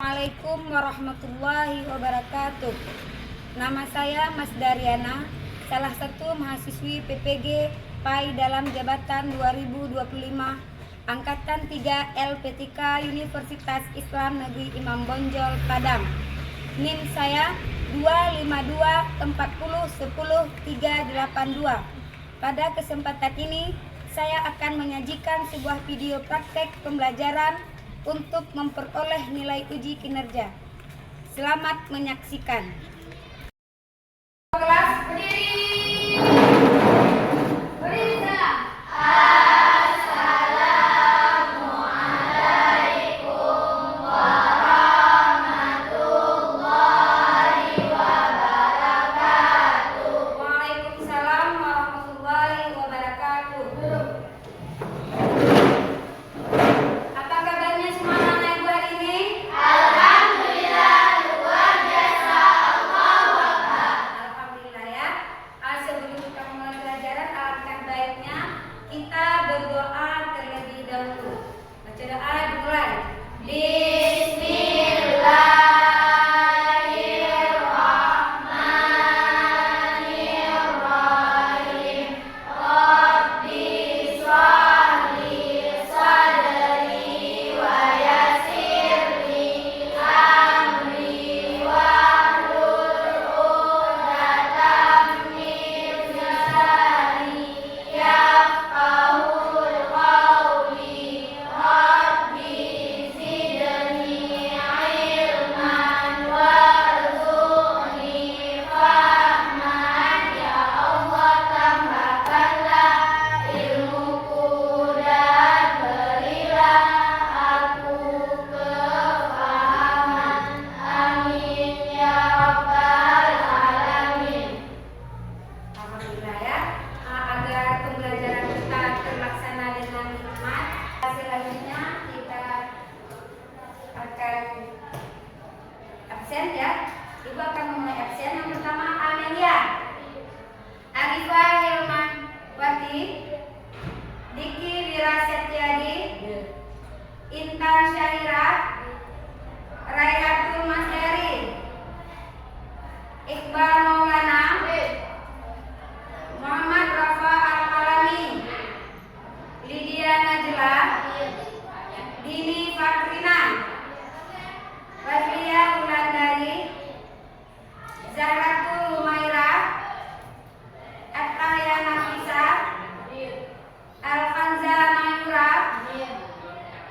Assalamualaikum warahmatullahi wabarakatuh. Nama saya Mas Daryana, salah satu mahasiswi PPG PAI dalam jabatan 2025 Angkatan 3 LPTK Universitas Islam Negeri Imam Bonjol Padang. NIM saya 25240100382. Pada kesempatan ini saya akan menyajikan sebuah video praktek pembelajaran untuk memperoleh nilai uji kinerja. Selamat menyaksikan. Kelas berdiri. Waalaikumsalam warahmatullahi wabarakatuh. Apa kabarnya semua anak ibu hari ini? Alhamdulillah, luar biasa. Allahu Akbar. Alhamdulillah ya. Sebelum kita mulai pelajaran, alangkah baiknya kita berdoa terlebih dahulu. Baca doa dimulai. Alhamdulillah ya. Agar pembelajaran kita terlaksana dengan hikmat, selanjutnya kita akan absen ya. Ibu akan memulai absen. Yang pertama Amelia, Arifah Hilman Wati, Diki Wira Setiadi, Intan Syahira, Raihatul Mas Eri, Iqbal Maulana, Muhammad Rafa Al-Alami, Lydia Najla, Dini Fakrina, Rafia Wulandari, Zahratul Humaira, Ataya Nafisa, Alfanza Mayura,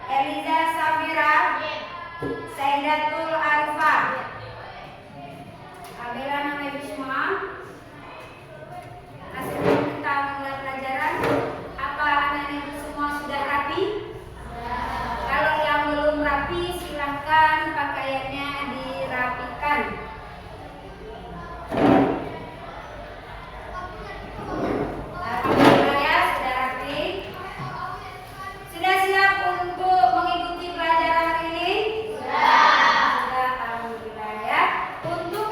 Eliza Safira, Saidatul Arifah. Alhamdulillah nama ibu semua. Sebelum kita mulai pelajaran, apa anak ibu semua sudah rapi? Kalau yang belum rapi, silahkan pakaiannya dirapikan. Alhamdulillah ya, sudah rapi. Sudah siap untuk mengikuti pelajaran hari ini? Sudah, alhamdulillah ya. Untuk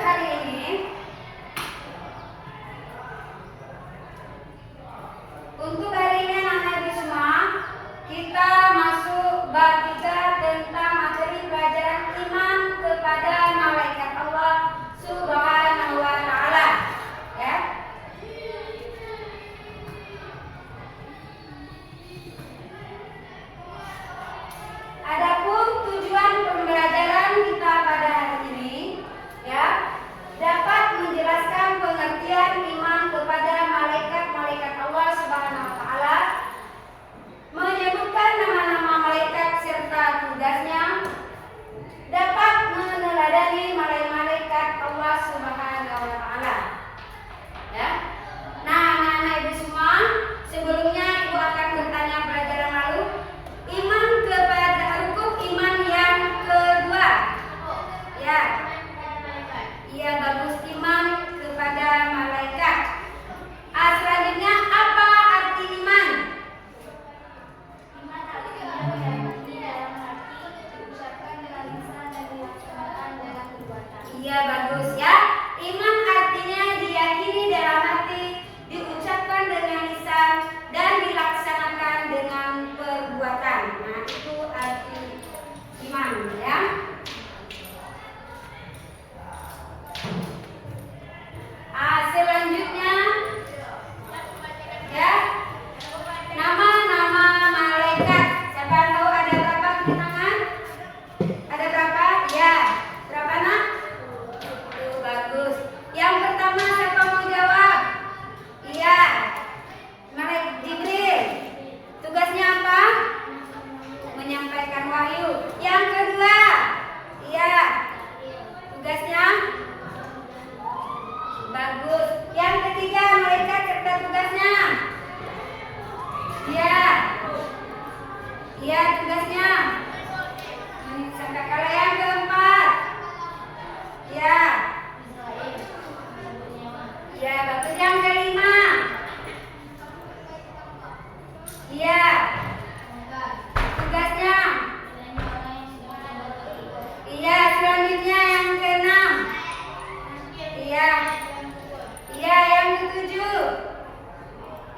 hari ini, anak-anak ibu semua, kita masuk bab 3 tentang materi pelajaran iman kepada malaikat Allah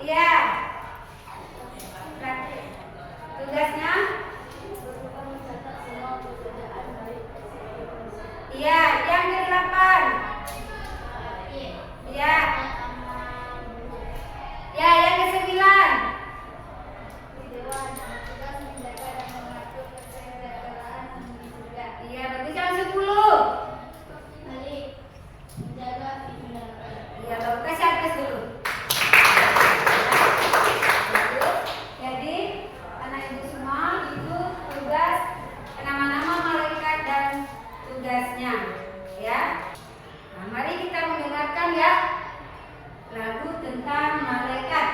Iya. Tugasnya? Iya, yang ke-8. Iya. Ya, yang ke-9. Iya, bagus. Yang 10. Iya, bagus. Kasih atas dulu. Jadi, anak ibu semua itu tugas nama-nama malaikat dan tugasnya, ya. Nah, mari kita mendengarkan ya lagu tentang malaikat.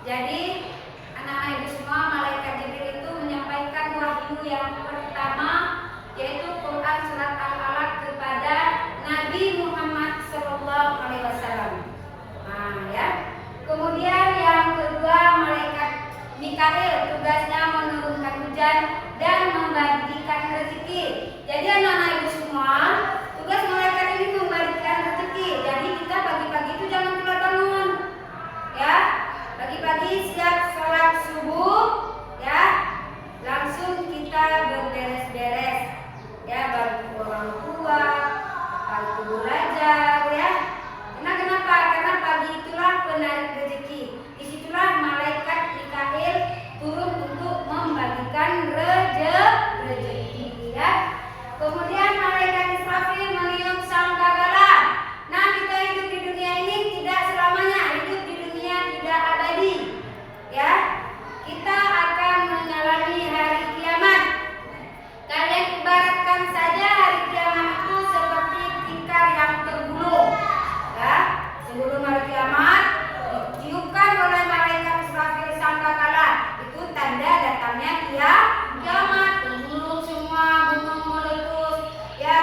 Jadi anak-anak ibu semua, malaikat Jibril itu menyampaikan wahyu yang pertama, yaitu Quran surat Al-Alaq kepada Nabi Muhammad SAW. Nah, ya. Kemudian yang kedua, malaikat Mikail tugasnya menurunkan hujan dan membagikan rezeki. Jadi anak-anak ibu semua, tugas malaikat ini membagikan rezeki. Jadi kita pagi-pagi itu jangan telat bangun, ya. Pagi-pagi siap sholat subuh, ya, langsung kita berberes-beres, ya, bantu orang tua, bantu belajar, ya. Kenapa? Karena pagi itulah penarik rezeki. Disitulah malaikat Mikail turun untuk membagikan rezeki, ya. Kemudian malaikat Israfil meniup sangkakala. Nah, kita hidup di dunia ini tidak selamanya, hidup di dunia tidak abadi, ya. Kita akan mengalami hari kiamat. Kalian ibaratkan saja hari kiamat itu seperti tikar yang tergulung, ya. Sebelum hari kiamat ditiupkan oleh malaikat Israfil sangkakala, itu tanda datangnya kiamat. Tergulung semua, gunung meletus, ya,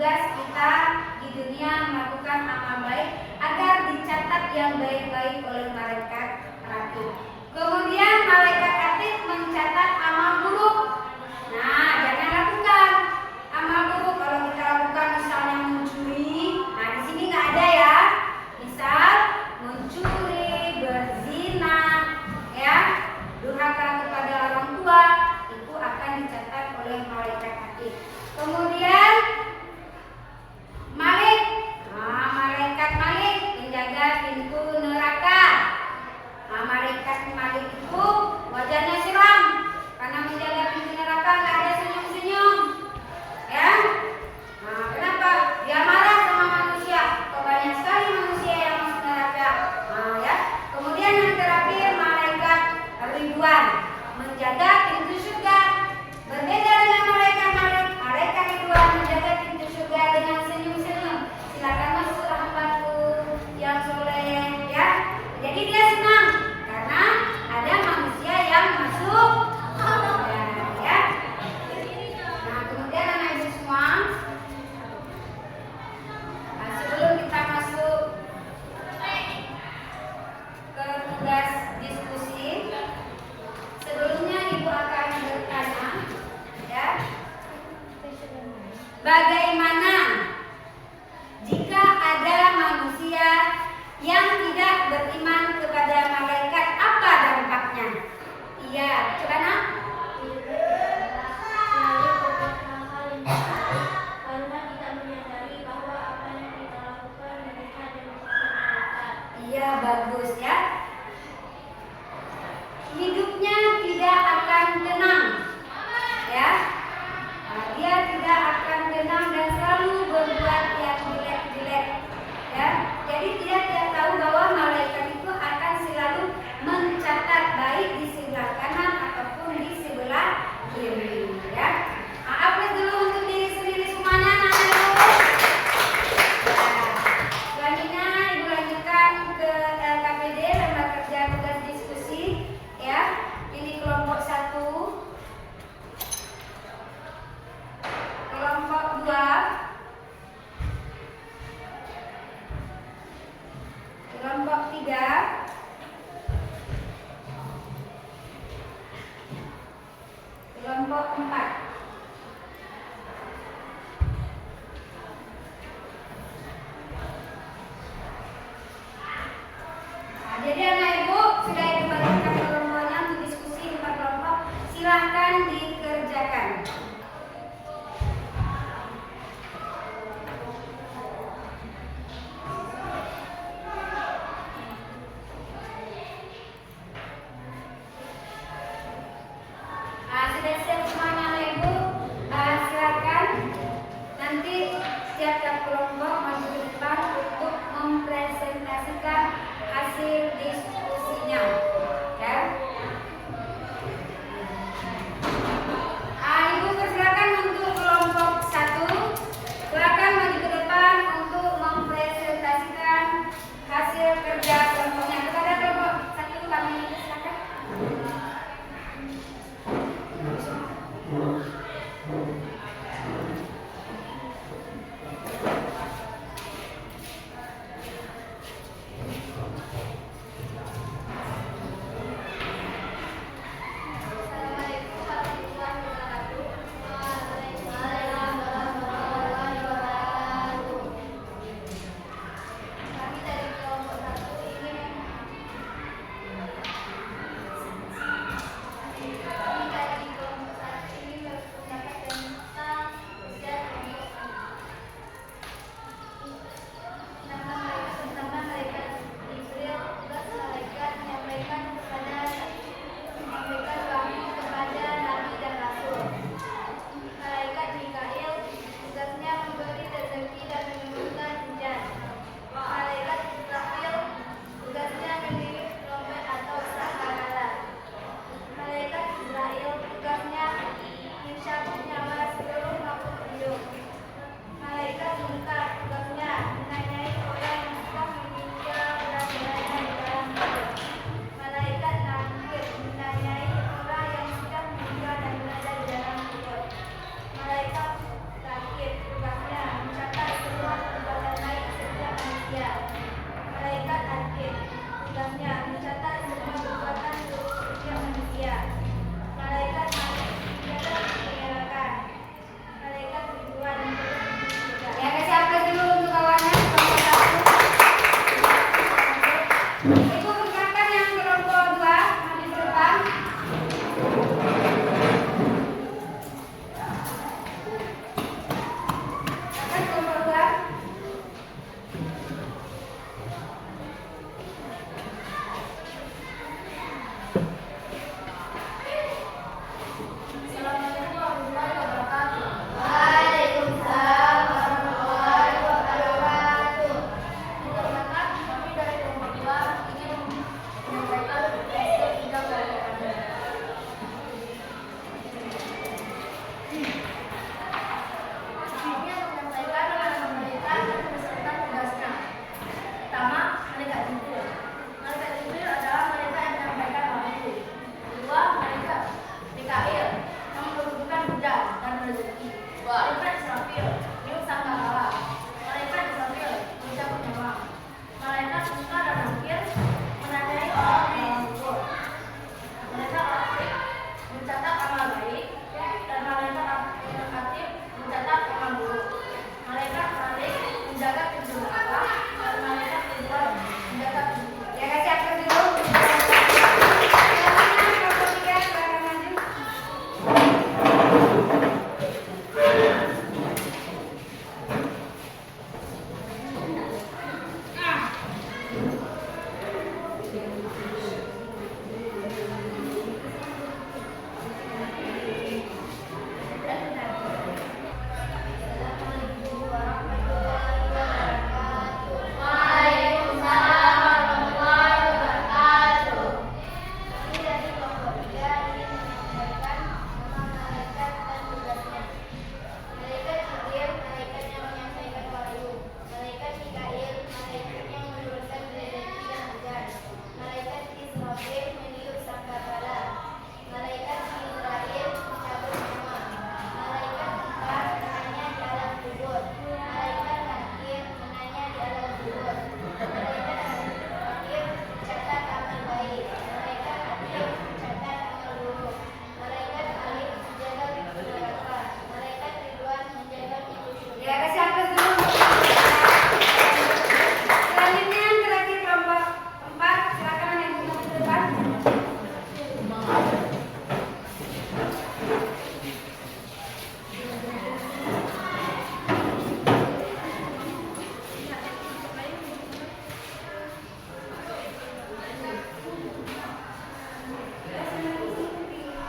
tugas kita di dunia melakukan amal baik agar dicatat yang baik-baik oleh malaikat atid. Kemudian malaikat atid mencatat amal buruk. Nah, jangan lakukan amal buruk. Kalau kita lakukan misalnya mencuri, nah di sini nggak ada ya. Misal mencuri, berzina, ya, durhaka kepada orang tua, itu akan dicatat oleh malaikat atid. Kemudian Malik, malaikat Malik menjaga pintu neraka. Malaikat Malik itu wajahnya seram karena menjaga pintu neraka nggak ada senyum-senyum, ya. Kenapa? Dia marah sama manusia. Kok banyak sekali manusia yang masuk neraka. Ya. Kemudian yang terakhir malaikat Ridwan menjaga pintu surga. Berbeda dengan malaikat Malik, malaikat Ridwan menjaga pintu surga dengan senyum-senyum. Silakan masuk hambaku yang soleh, ya. Jadi dia senang karena ada manusia yang masuk surga, ya. Nah, kemudian anak ibu semua, sebelum kita masuk ke tugas diskusi, sebelumnya ibu akan bertanya, ya, bagaimana jika ada manusia yang tidak beriman kepada malaikat, apa dampaknya? Iya, coba nak. Karena tidak menyadari bahwa apa yang kita lakukan mereka dan malaikat. Iya, bagus ya. Hidupnya tidak akan tenang, ya. Dia tidak akan tenang dan selalu berbuat yang jelek-jelek, ya. Jadi dia tidak tahu bahwa malaikat itu akan selalu mencatat baik di sebelah kanan ataupun di sebelah kiri, ya. Upload dulu untuk diri sendiri semuanya, anak-anak. Selanjutnya ibu lanjutkan ke LKPD, lembar kerja tugas diskusi, ya. Ini kelompok 1, kelompok 2, kelompok 3, kelompok 4. Jadi anak ibu sudah dibagikan kelompoknya untuk diskusi 4 kelompok. Silahkan dikerjakan. Sudah siap semuanya anak ibu? Silakan nanti setiap kelompok maju ke depan untuk mempresentasikan hasil diskusinya, ya. Ibu persilakan untuk kelompok 1, silakan maju ke depan untuk mempresentasikan hasil kerja kelompoknya. Kepada kelompok 1 kami silakan.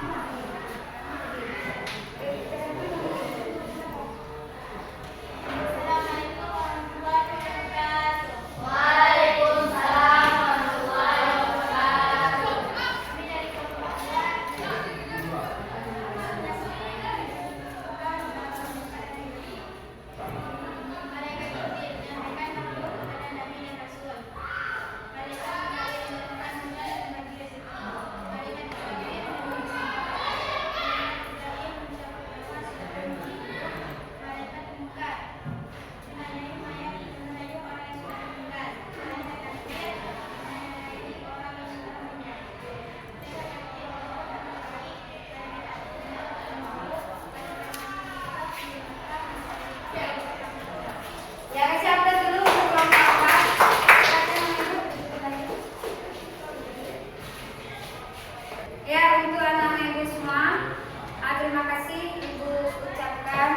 Assalamualaikum warahmatullahi wabarakatuh. Waalaikumsalam warahmatullahi wabarakatuh. Kami dari kelompok 3. Malaikat Jibril menyampaikan makhluk kepada Nabi dan Rasul. Malaikat Jibril merupakan mulia dan bagi rezeki. Malaikat Jibril menulis malaikat Ibrahim mencabut nyawa sudah berhenti. Malaikat Munkar menanyai mayat, menanyai orang yang sudah meninggal. Malaikat Nakir menanyai orang yang sudah meninggal. Malaikat Nakir orang yang baik. Malaikat makhluk. Ya, kasih update dulu untuk kelompok 4. Ya, untuk anak-anak ibu semua, terima kasih ibu ucapkan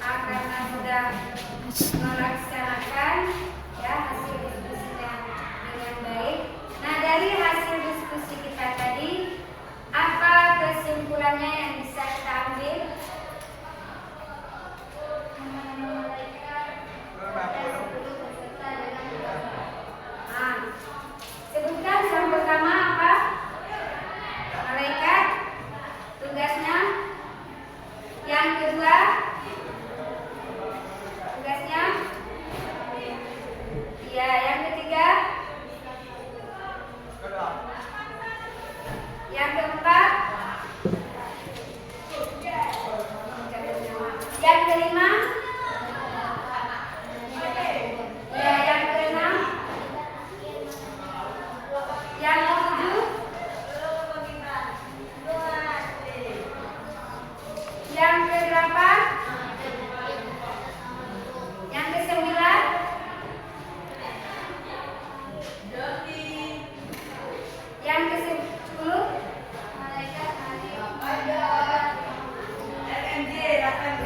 karena sudah melaksanakan ya hasil diskusinya dengan baik. Nah, dari hasil diskusi kita tadi, apa kesimpulannya yang bisa kita ambil? Mengenai malaikat dan 10 peserta dengan tugasnya. Nah, sebutkan yang pertama apa? Malaikat tugasnya. Yang kedua tugasnya. Ya, yang ketiga. Yang keempat. Yang kelima. Ya, yang keenam. Yang ketujuh. Yang kedelapan. Yang kesembilan. Yang ke-10.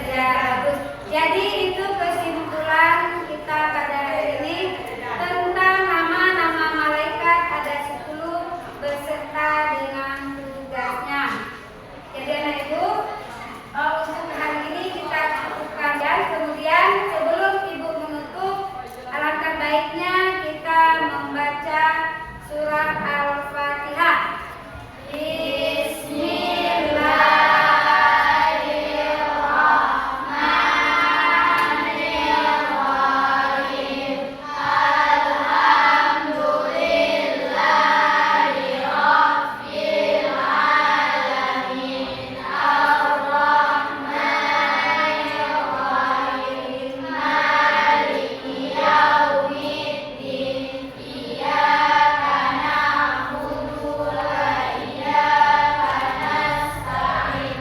Ya, bagus. Jadi itu kesimpulan kita pada hari ini tentang nama-nama malaikat, ada 10 beserta dengan tugasnya. Jadi anak ibu, untuk hari ini kita cukupkan dan kemudian sebelum ibu menutup, alangkah baiknya kita membaca surah Al-Fatihah. Bismillahirrahmanirrahim. Alhamdulillahirabbil alamin. Ar-Rahmanirrahim. Maliki yaumiddin. Iyyaka na'budu wa iyyaka nasta'in.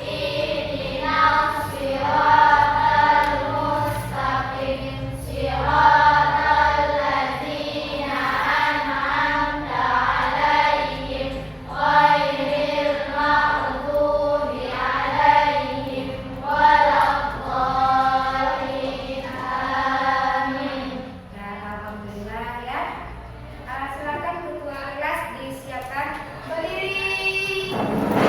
Ihdinas siratal mustaqim. Siratal ladzina an'amta 'alaihim ghairil maghdubi 'alaihim waladdallin. Amin. Ya, alhamdulillah ya. Silakan ketua kelas disiapkan berdiri.